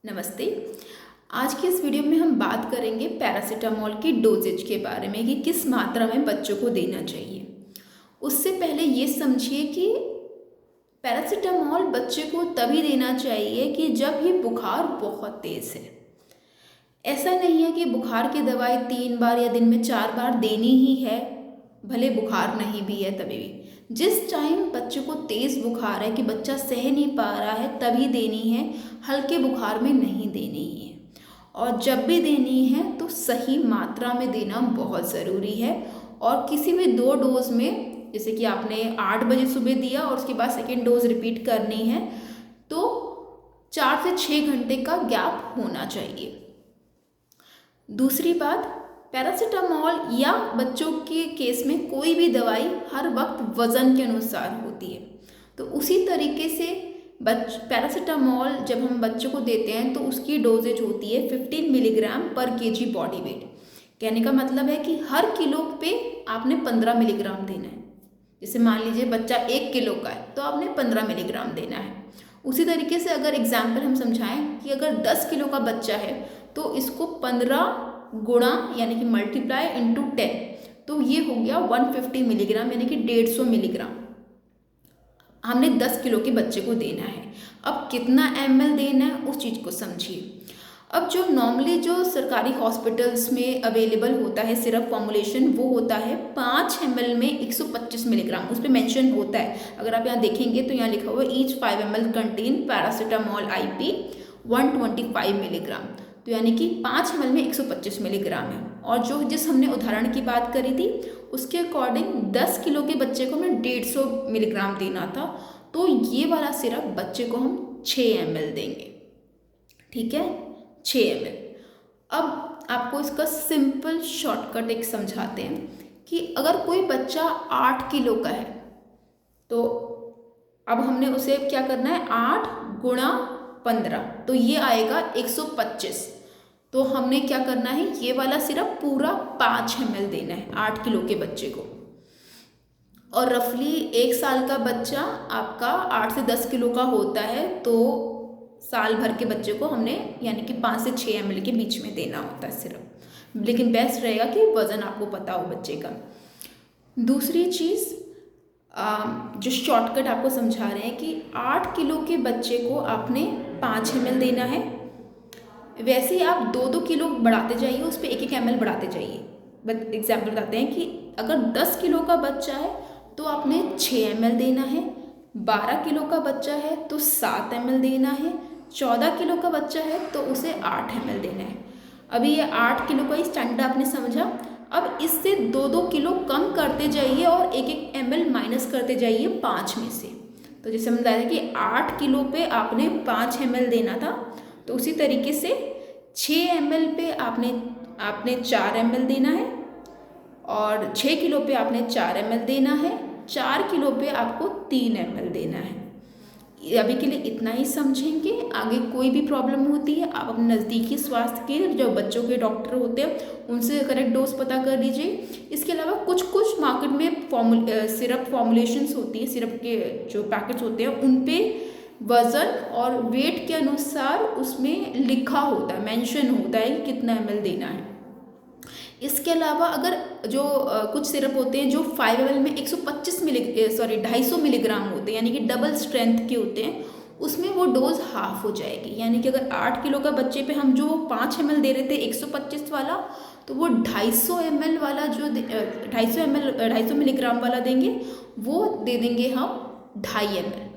नमस्ते। आज की इस वीडियो में हम बात करेंगे पैरासीटामोल की डोजेज के बारे में कि किस मात्रा में बच्चों को देना चाहिए। उससे पहले ये समझिए कि पैरासीटामोल बच्चे को तभी देना चाहिए कि जब ये बुखार बहुत तेज़ है। ऐसा नहीं है कि बुखार की दवाई 3 बार या दिन में 4 बार देनी ही है, भले बुखार नहीं भी है तभी भी। जिस टाइम बच्चे को तेज़ बुखार है कि बच्चा सह नहीं पा रहा है तभी देनी है, हल्के बुखार में नहीं देनी है। और जब भी देनी है तो सही मात्रा में देना बहुत ज़रूरी है। और किसी भी 2 डोज में, जैसे कि आपने 8 बजे सुबह दिया और उसके बाद सेकेंड डोज रिपीट करनी है, तो 4 से 6 घंटे का गैप होना चाहिए। दूसरी बात, पैरासीटामोल या बच्चों के केस में कोई भी दवाई हर वक्त वज़न के अनुसार होती है। तो उसी तरीके से पैरासीटामोल जब हम बच्चों को देते हैं तो उसकी डोजेज होती है 15 मिलीग्राम पर केजी बॉडी वेट। कहने का मतलब है कि हर किलो पे आपने 15 मिलीग्राम देना है। जैसे मान लीजिए बच्चा 1 किलो का है तो आपने 15 मिलीग्राम देना है। उसी तरीके से अगर एग्जाम्पल हम समझाएं कि अगर 10 किलो का बच्चा है तो इसको 15 गुणा यानी कि मल्टीप्लाई इंटू 10, तो ये हो गया 150 मिलीग्राम यानी कि 150 मिलीग्राम हमने 10 किलो के बच्चे को देना है। अब कितना ml देना है उस चीज़ को समझिए। अब जो नॉर्मली जो सरकारी हॉस्पिटल्स में अवेलेबल होता है सिरप फॉर्मुलेशन, वो होता है 5 ml में 125 मिलीग्राम। उस पर मैंशन होता है, अगर आप यहाँ देखेंगे तो यहाँ लिखा हुआ है each 5 ml contain paracetamol IP 125 milligram. तो यानी कि 5 ml में 125 मिलीग्राम है। और जिस हमने उदाहरण की बात करी थी उसके अकॉर्डिंग 10 किलो के बच्चे को हमें 150 मिलीग्राम देना था, तो ये वाला सिरप बच्चे को हम 6 ml देंगे। ठीक है, 6 ml। अब आपको इसका सिंपल शॉर्टकट एक समझाते हैं कि अगर कोई बच्चा 8 किलो का है तो अब हमने उसे क्या करना है, 8 गुणा 15, तो ये आएगा 125। तो हमने क्या करना है, ये वाला सिरप पूरा 5 ml देना है 8 किलो के बच्चे को। और रफली 1 साल का बच्चा आपका 8 से 10 किलो का होता है, तो साल भर के बच्चे को हमने यानी कि 5 से 6 ml के बीच में देना होता है सिरप। लेकिन बेस्ट रहेगा कि वज़न आपको पता हो बच्चे का। दूसरी चीज़, जो शॉर्टकट आपको समझा रहे हैं कि 8 किलो के बच्चे को आपने 5 ml देना है। वैसे ही आप 2-2 किलो बढ़ाते जाइए, उस पर 1-1 ml बढ़ाते जाइए। बट एग्जाम्पल बताते हैं कि अगर 10 किलो का बच्चा है तो आपने 6 ml देना है, 12 किलो का बच्चा है तो 7 ml देना है, 14 किलो का बच्चा है तो उसे 8 ml देना है। अभी ये 8 किलो का ही स्टैंडर्ड आपने समझा। अब इससे 2-2 किलो कम करते जाइए और 1-1 ml माइनस करते जाइए 5 में से। तो जैसे हम बताया कि 8 किलो पे आपने 5 ml देना था, तो उसी तरीके से 6 ml पे आपने 4 ml देना है, और 6 किलो पे आपने 4 ml देना है, 4 किलो पे आपको 3 ml देना है। अभी के लिए इतना ही समझेंगे। आगे कोई भी प्रॉब्लम होती है आप अपने नज़दीकी स्वास्थ्य के जो बच्चों के डॉक्टर होते हैं उनसे करेक्ट डोज पता कर लीजिए। इसके अलावा कुछ मार्केट में सिरप फॉर्मुलेशंस होती है, सिरप के जो पैकेट्स होते हैं उन पे वज़न और वेट के अनुसार उसमें लिखा होता है, मेंशन होता है कि कितना ml देना है। इसके अलावा अगर जो कुछ सिरप होते हैं जो 5 ml में 250 मिलीग्राम होते हैं, यानी कि डबल स्ट्रेंथ के होते हैं, उसमें वो डोज हाफ हो जाएगी। यानी कि अगर 8 किलो का बच्चे पे हम जो 5 ml दे रहे थे 125 वाला, तो वो 250 ml वाला जो 250 मिलीग्राम वाला देंगे वो दे देंगे हम 2.5 ml।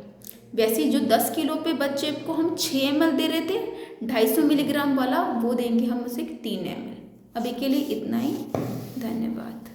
वैसे जो 10 किलो पे बच्चे को हम 6 ml दे रहे थे, 250 मिलीग्राम वाला वो देंगे हम उसे 3 ml। अभी के लिए इतना ही, धन्यवाद।